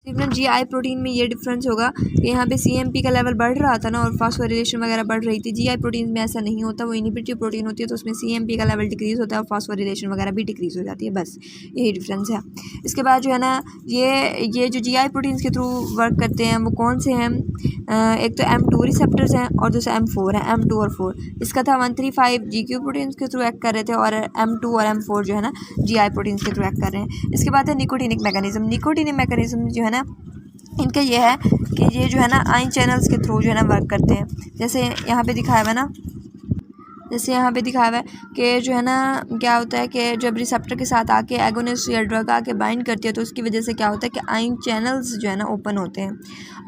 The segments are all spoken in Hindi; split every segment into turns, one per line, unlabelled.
जीआई प्रोटीन में ये डिफरेंस होगा कि यहाँ पे सीएमपी का लेवल बढ़ रहा था ना और फास्फोरिलेशन वगैरह बढ़ रही थी। जीआई प्रोटीन में ऐसा नहीं होता, वो इनहिबिटरी प्रोटीन होती है तो उसमें सीएमपी का लेवल डिक्रीज़ होता है और फास्फोरिलेशन वगैरह भी डिक्रीज़ हो जाती है, बस यही डिफरेंस है। इसके बाद जो है ना ये जो जीआई प्रोटीन्स के थ्रू वर्क करते हैं वो कौन से हैं? एक तो M2 रिसेप्टर्स हैं और दूसरा M4 है, M2 और 4। इसका था 135 GQ प्रोटीन्स के थ्रू एक्ट कर रहे थे और M2 और M4 जो है ना जीआई प्रोटीन्स के थ्रू एक्ट कर रहे हैं। इसके बाद है निकोटिनिक मैकेनिज्म। निकोटिनिक मैकेनिज्म जो है ना इनका ये है कि ये जो है ना आयन चैनल्स के थ्रू जो है ना वर्क करते हैं। जैसे यहाँ पे दिखाया हुआ है ना, जैसे यहाँ पे दिखाया हुआ है कि जो है ना क्या होता है कि जब रिसेप्टर के साथ आके एगोनिस्ट या ड्रग आके बाइंड करती है तो उसकी वजह से क्या होता है कि आयन चैनल्स जो है ना ओपन होते हैं।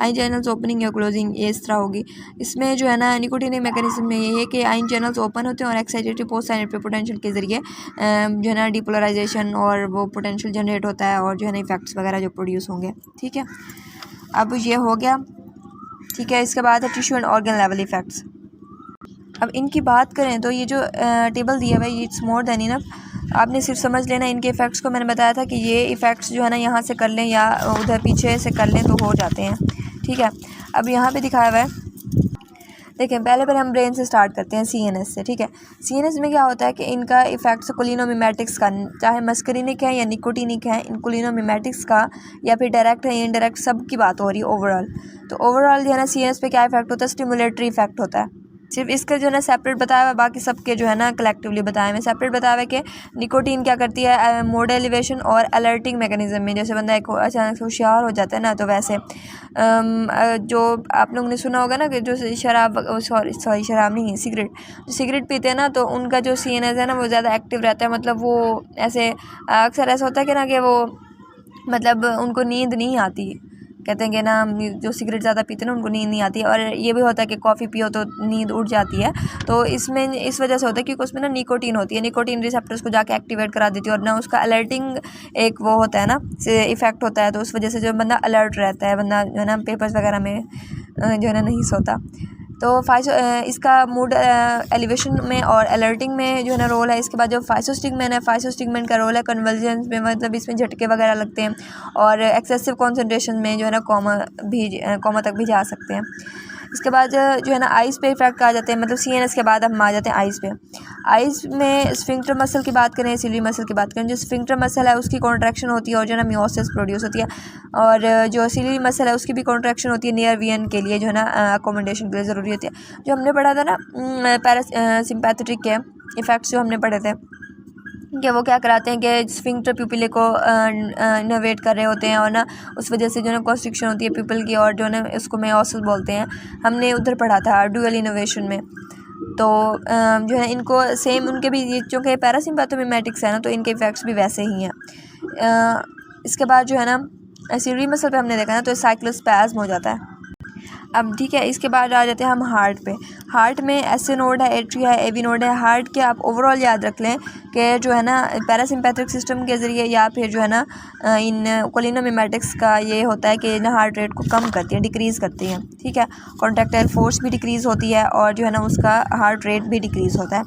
आयन चैनल्स ओपनिंग या क्लोजिंग ये इस तरह होगी। इसमें जो है ना निकोटिनिक मैकेनिज्म में ये है कि आयन चैनल्स ओपन होते हैं और एक्साइटेटरी पोस्ट साइनेटरी पोटेंशियल के ज़रिए जो है ना डिपोलराइजेशन और वो पोटेंशियल जनरेट होता है और जो है ना इफेक्ट्स वगैरह जो प्रोड्यूस होंगे। ठीक है, अब ये हो गया। ठीक है, इसके बाद है tissue and organ level effects. अब इनकी बात करें तो ये जो टेबल दिया हुआ है ये इट्स मोर देन इनफ। आपने सिर्फ समझ लेना इनके इफ़ेक्ट्स को। मैंने बताया था कि ये इफ़ेक्ट्स जो है ना यहाँ से कर लें या उधर पीछे से कर लें तो हो जाते हैं। ठीक है, अब यहाँ पे दिखाया हुआ है, देखें पहले हम ब्रेन से स्टार्ट करते हैं, सीएनएस से। ठीक है, सीएनएस में क्या होता है कि इनका इफेक्ट्स कोलिनोमिमेटिक्स का, चाहे मस्करिनिक है या निकोटिनिक है, इन कोलिनोमिमेटिक्स का या फिर डायरेक्ट है या इनडायरेक्ट, सब की बात हो रही है ओवरऑल। तो ओवरऑल जो है ना सीएनएस पे क्या इफेक्ट होता है? स्टिमुलेटरी इफेक्ट होता है। सिर्फ इसका जो है ना सेपरेट बताया हुआ है, बाकी सबके जो है ना कलेक्टिवली बताया हुआ। सेपरेट बताया हुआ है कि निकोटीन क्या करती है मोड एलिवेशन और अलर्टिंग मैकेनिज्म में। जैसे बंदा एक अचानक से होशियार हो जाता है ना, तो वैसे जो आप लोगों ने सुना होगा ना कि जो शराब सॉरी शराब नहीं, सिगरेट, जो सिगरेट पीते हैं ना तो उनका जो सीएनएस है ना वो ज़्यादा एक्टिव रहता है। मतलब वो ऐसे अक्सर ऐसा होता है कि ना कि वो मतलब उनको नींद नहीं आती। कहते हैं कि ना जो सिगरेट ज़्यादा पीते हैं ना उनको नींद नहीं आती है। और ये भी होता है कि कॉफ़ी पियो तो नींद उड़ जाती है। तो इसमें इस वजह से होता है क्योंकि उसमें ना निकोटीन होती है, निकोटीन रिसेप्टर्स को जाके एक्टिवेट करा देती है और ना उसका अलर्टिंग एक वो होता है ना से इफ़ेक्ट होता है। तो उस वजह से जो बंदा अलर्ट रहता है, बंदा जो है ना पेपर्स वगैरह में जो है ना नहीं सोता। तो इसका मूड एलिवेशन में और अलर्टिंग में जो है ना रोल है। इसके बाद जो फाइसोस्टिगमेंट है, फाइसोस्टिगमेंट का रोल है कन्वर्जेंस में, मतलब इसमें झटके वगैरह लगते हैं और एक्सेसिव कॉन्सेंट्रेशन में जो है ना कोमा तक भी जा सकते हैं। इसके बाद जो है ना आइज़ पे इफेक्ट आ जाते हैं। मतलब सीएनएस के बाद हम आ जाते हैं आइज़ पे। आइज़ में स्फिंक्टर मसल की बात करें, सिलियरी मसल की बात करें, जो स्फिंक्टर मसल है उसकी कॉन्ट्रैक्शन होती है और जो है ना मियोसिस प्रोड्यूस होती है। और जो सिलियरी मसल है उसकी भी कॉन्ट्रैक्शन होती है नियर वीएन के लिए, जो है ना अकोमोडेशन के लिए ज़रूरी होती है। जो हमने पढ़ा था ना पैरासिम्पैथेटिक के इफ़ेक्ट्स जो हमने पढ़े थे कि वो क्या कराते हैं कि स्फिंक्टर प्यूपिले को इनोवेट कर रहे होते हैं और ना उस वजह से जो है ना कॉन्स्ट्रिक्शन होती है प्यूपिल की और जो है ना इसको मेयोसिस बोलते हैं। हमने उधर पढ़ा था ड्यूअल इनोवेशन में। तो जो है इनको सेम उनके भी ये चूँकि पैरासिम्पैथोमिमेटिक्स है ना तो इनके इफ़ेक्ट्स भी वैसे ही हैं। इसके बाद जो है ना सिलियरी मसल पे हमने देखा ना तो साइक्लोस्पैज्म हो जाता है। अब ठीक है, इसके बाद आ जाते हैं हम हार्ट पे। हार्ट में एसए नोड है, एट्रिया है, एवी नोड है। हार्ट के आप ओवरऑल याद रख लें कि जो है ना पैरासिम्पैथिक सिस्टम के ज़रिए या फिर जो है ना इन कोलिनोमिमेटिक्स का ये होता है कि ना हार्ट रेट को कम करती है, डिक्रीज़ करती है। ठीक है, कॉन्ट्रैक्टाइल फोर्स भी डिक्रीज़ होती है और जो है ना उसका हार्ट रेट भी डिक्रीज़ होता है।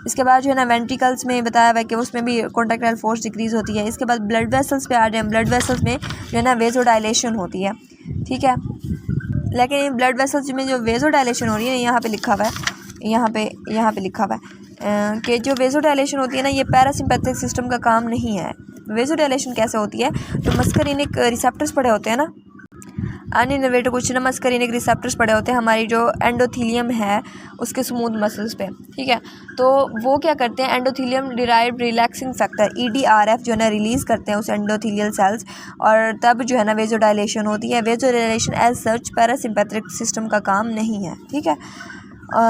इसके बाद जो है ना वेंट्रिकल्स में बताया हुआ है कि उसमें भी कॉन्ट्रैक्टाइल फोर्स डिक्रीज़ होती है। इसके बाद ब्लड वेसल्स पे आ जाए। ब्लड वेसल्स में जो है ना वेजोडाइलेशन होती है। ठीक है, लेकिन ब्लड वेसल्स में जो वेजोडाइलेशन हो रही है यहाँ पे लिखा हुआ है, यहाँ पे लिखा हुआ है कि जो वेजोडाइलेशन होती है ना ये पैरासिम्पैथिक सिस्टम का काम नहीं है। वेजोडाइलेशन कैसे होती है? जो मस्करिनिक रिसेप्टर्स पड़े होते हैं ना, अनइनर्वेटेड कुछ ना मस्करिनिक रिसेप्टर्स पड़े होते हैं हमारी जो एंडोथीलियम है उसके स्मूथ मसल्स पे। ठीक है, तो वो क्या करते हैं endothelium derived relaxing factor EDRF जो है ना रिलीज़ करते हैं उस एंडोथीलियल सेल्स और तब जो है ना वेजोडाइलेशन होती है। Vasodilation as such parasympathetic system का काम नहीं है। ठीक है,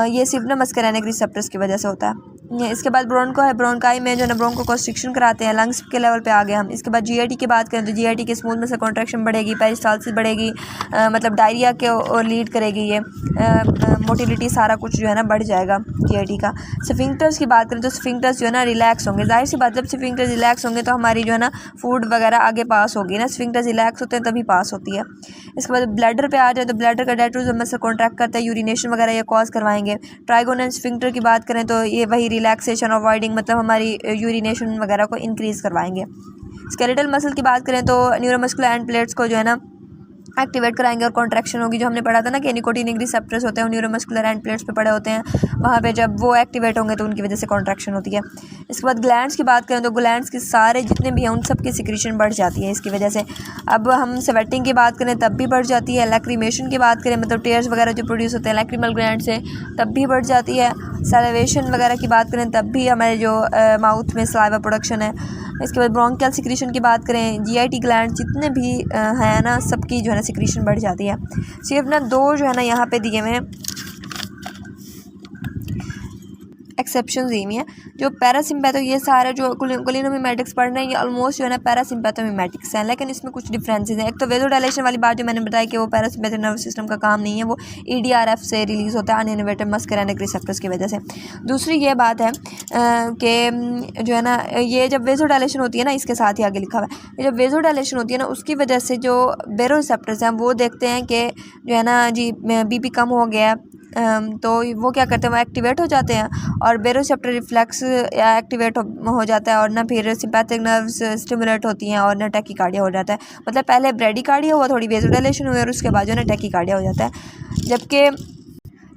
ये सिर्फ ना मस्करिनिक रिसेप्टर्स की वजह से होता है। इसके बाद ब्रोंको है। ब्रोंकाई में जो है ना ब्रोंको कॉन्स्ट्रिक्शन कराते हैं। लंग्स के लेवल पे आ गए हम। इसके बाद जीआईटी की बात करें तो जीआईटी के स्मूथ में से कॉन्ट्रैक्शन बढ़ेगी, पेरिस्टाल्सिस बढ़ेगी, मतलब डायरिया के और लीड करेगी ये, मोटिलिटी सारा कुछ जो है ना बढ़ जाएगा जीआईटी का। स्फिंक्टर्स की बात करें तो स्फिंक्टर्स जो है ना रिलैक्स होंगे। जाहिर सी बात जब स्फिंक्टर्स रिलैक्स होंगे तो हमारी जो है ना फूड वगैरह आगे पास होगी ना, स्फिंक्टर्स रिलैक्स होते हैं तभी पास होती है। इसके बाद ब्लैडर पे आ जाए तो ब्लैडर का डायफ्राम से कॉन्ट्रैक्ट करता है, यूरिनेशन वगैरह ये कॉज करवाएंगे। ट्राइगोनल स्फिंक्टर की बात करें तो ये वही रिलैक्सेशन अवॉइडिंग, मतलब हमारी यूरिनेशन वगैरह को इंक्रीज़ करवाएंगे। स्केलेटल मसल की बात करें तो न्यूरोमस्कुलर एंड प्लेट्स को जो है ना एक्टिवेट कराएंगे और कॉन्ट्रैक्शन होगी। जो हमने पढ़ा था ना कि निकोटिनिक रिसेप्टर्स होते हैं न्यूरोमस्कुलर एंड प्लेट्स पे पड़े होते हैं, वहाँ पे जब वो एक्टिवेट होंगे तो उनकी वजह से कॉन्ट्रैक्शन होती है। इसके बाद ग्लैंड्स की बात करें तो ग्लैंड्स के सारे जितने भी हैं उन सब की सिक्रीशन बढ़ जाती है इसकी वजह से। अब हम स्वेटिंग की बात करें तब भी बढ़ जाती है। लैक्रीमेशन की बात करें मतलब टेयर्स वगैरह जो प्रोड्यूस होते हैं लैक्रीमल ग्लैंड से, तब भी बढ़ जाती है। सैलिवेशन वगैरह की बात करें तब भी हमारे जो माउथ में सलाइवा प्रोडक्शन है। इसके बाद ब्रोंकियल सिक्रीशन की बात करें, जीआईटी ग्लैंड जितने भी हैं ना सबकी जो है ना सिक्रीशन बढ़ जाती है। सिर्फ ना 2 जो है ना यहाँ पे दिए हुए हैं एक्सेप्शन दी हुई हैं। जो पैरासिम्पैथो ये सारे जो कोलिनोमिमेटिक्स पढ़ रहे हैं ये ऑलमोस्ट जो है ना पैरासिम्पैथोमिमेटिक्स हैं, लेकिन इसमें कुछ डिफरेंसेस हैं। एक तो वेजोडायलेशन वाली बात जो मैंने बताया कि वो पैरासिम्पैथिक नर्वस सिस्टम का काम नहीं है, वो ईडीआरएफ से रिलीज होता है अनइनर्वेटेड मस्करेनिक रिसेप्टर्स की वजह से। दूसरी ये बात है कि जो है ना ये जब वेजोडायलेशन होती है ना, इसके साथ ही आगे लिखा हुआ है, जब वेजोडायलेशन होती है ना उसकी वजह से जो बेरोरिसेप्टर्स हैं वो देखते हैं कि जो है ना जी बीपी कम हो गया, तो वो क्या करते हैं वो एक्टिवेट हो जाते हैं और बेरोसेप्टर रिफ्लेक्स एक्टिवेट हो जाता है और ना फिर सिंपैथिक नर्व्स स्टिमुलेट होती हैं और ना टैकीकार्डिया हो जाता है। मतलब पहले ब्रेडिकार्डिया हुआ, थोड़ी वेजोडायलेशन हुई और उसके बाद जो है ना टैकीकार्डिया हो जाता है।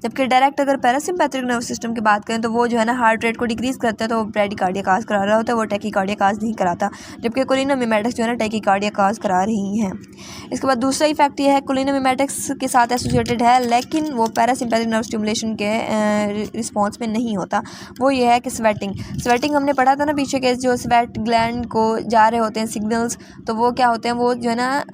जबकि डायरेक्ट अगर पैरासिम्पैथिक नर्वस सिस्टम की बात करें तो वो जो है ना हार्ट रेट को डिक्रीज़ करता है, तो वो ब्रेडिकार्डिया काज करा रहा होता है, वो टैकीकार्डिया काज नहीं कराता। जबकि कोलिनोमिमेटिक्स जो है ना टैकीकार्डिया काज करा रही हैं। इसके बाद दूसरा इफेक्ट ये है कोलिनोमिमेटिक्स के साथ एसोसिएटेड है, लेकिन वो पैरासिम्पैथिक नर्व स्टिमुलेशन के रिस्पॉन्स में नहीं होता। वो ये है कि स्वेटिंग हमने पढ़ा था ना पीछे के, जो स्वेट ग्लैंड को जा रहे होते हैं सिग्नल्स, तो वो क्या होते हैं वो जो है ना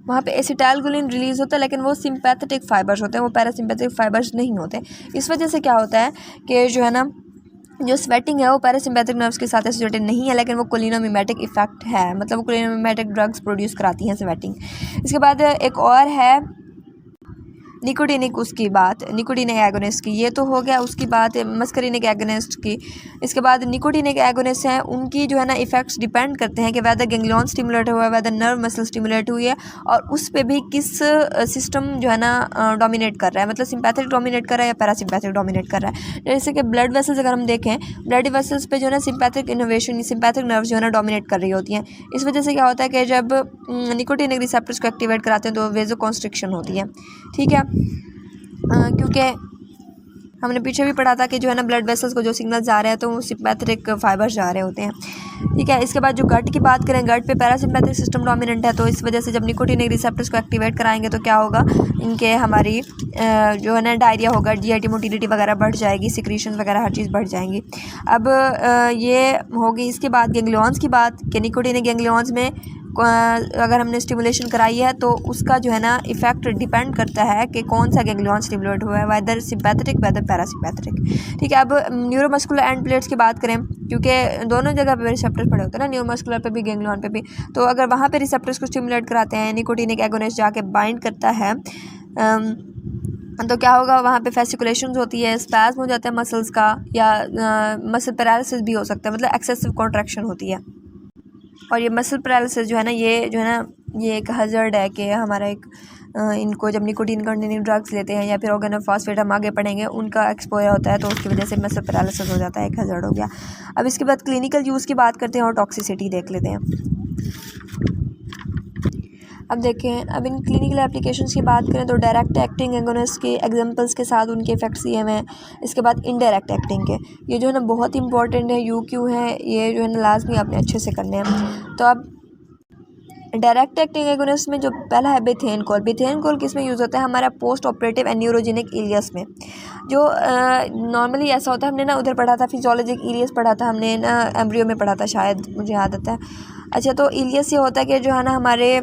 वहाँ पे एसिटाइलकोलिन रिलीज़ होता है, लेकिन वो सिंपैथेटिक फाइबर्स होते हैं, वो पैरासिम्पैथिक फाइबर्स नहीं होते। इस वजह से क्या होता है कि जो है ना जो स्वेटिंग है वो पैरासिम्पैथिक नर्व्स के साथ एसोसिएटेड नहीं है, लेकिन वो कोलिनोमिमेटिक इफेक्ट है, मतलब वो कोलिनोमिमेटिक ड्रग्स प्रोड्यूस कराती हैं स्वेटिंग। इसके बाद एक और है निकोटिनिक, उसकी बात निकोटिनिक एगोनिस्ट की, ये तो हो गया। उसकी बात मस्करिनिक एगोनिस्ट की। इसके बाद निकोटिनिक एगोनिस्ट हैं, उनकी जो है ना इफ़ेक्ट्स डिपेंड करते हैं कि वेदर गैंग्लियन स्टिमुलेट हुआ है, वेदर नर्व मसल स्टिमुलेट हुई है, और उस पे भी किस सिस्टम जो है ना डोमिनेट कर रहा है, मतलब सिंपैथिक डोमिनेट कर रहा है या पैरासिम्पैथिक डोमिनेट कर रहा है। जैसे कि ब्लड वेसल्स अगर हम देखें, ब्लड वेसल्स पे जो है ना सिंपैथिक इनोवेशन सिंपैथिक नर्व जो है ना डोमिनेट कर रही होती हैं। इस वजह से क्या होता है कि जब निकोटिनिक रिसेप्टर्स को एक्टिवेट कराते हैं तो वेजोकॉन्स्ट्रिक्शन होती है, ठीक है। क्योंकि हमने पीछे भी पढ़ा था कि जो है ना ब्लड वेसल्स को जो सिग्नल जा रहे हैं तो वो सिंपैथिक फाइबर्स जा रहे होते हैं, ठीक है। इसके बाद जो गट की बात करें, गट पे पैरासिम्पैथिक सिस्टम डोमिनेंट है, तो इस वजह से जब निकोटिनिक रिसेप्टर्स को एक्टिवेट कराएंगे तो क्या होगा, इनके हमारी जो है ना डायरिया होगा, जीआईटी मोटिलिटी वगैरह बढ़ जाएगी, सिक्रीशन वगैरह हर चीज़ बढ़ जाएंगी। अब ये होगी। इसके बाद गैंग्लियंस की बात कि निकोटिनिक गैंग्लियंस में अगर हमने स्टिमुलेशन कराई है तो उसका जो है ना इफेक्ट डिपेंड करता है कि कौन सा गैंग्लियन स्टिमुलेट हुआ है, वेदर सिंपैथेटिक वेदर पैरासिम्पैथेटिक, ठीक है। अब न्यूरोमस्कुलर एंड प्लेट्स की बात करें, क्योंकि दोनों जगह पे रिसेप्टर्स पड़े होते हैं ना, न्यूरोमस्कुलर पे भी गैंग्लियन पे भी, तो अगर वहाँ पे रिसेप्टर्स को स्टिमुलेट कराते हैं, निकोटिनिक एगोनिस्ट जाके बाइंड करता है, तो क्या होगा, वहाँ पे फेसिकुलेशंस होती है, स्पैज़म हो जाता है मसल्स का, या मसल पैरालिसिस भी हो सकता है, मतलब एक्सेसिव कॉन्ट्रैक्शन होती है। और ये मसल पैरालिसिस जो है ना ये एक हज़ार्ड है कि हमारा एक इनको जब निकोटीन कंटेनिंग ड्रग्स लेते हैं या फिर ऑर्गेनोफॉस्फेट हम आगे पढ़ेंगे उनका एक्सपोजर होता है, तो उसकी वजह से मसल पैरालिसिस हो जाता है, एक हज़ार्ड हो गया। अब इसके बाद क्लिनिकल यूज़ की बात करते हैं और टॉक्सिसिटी देख लेते हैं। अब देखें, अब इन क्लिनिकल एप्लीकेशंस की बात करें तो डायरेक्ट एक्टिंग एगोनिस्ट के एग्जांपल्स के साथ उनके इफेक्ट्स दिए हुए हैं। इसके बाद इनडायरेक्ट एक्टिंग के, ये जो है ना बहुत इंपॉर्टेंट है, यू क्यों है, ये जो है ना लाजमी आपने अच्छे से करने हैं। तो अब डायरेक्ट एक्टिंग एगोनिस्ट में जो पहला है बेथेनकोल किस में यूज़ होता है, हमारा post operative and neurogenic ileus में। जो नॉर्मली ऐसा होता है, हमने ना उधर पढ़ा था फिजियोलॉजिक इलियस पढ़ा था हमने ना, एम्ब्रियो में पढ़ा था शायद, मुझे याद आता है। अच्छा, तो इलियस ये होता है कि जो है ना हमारे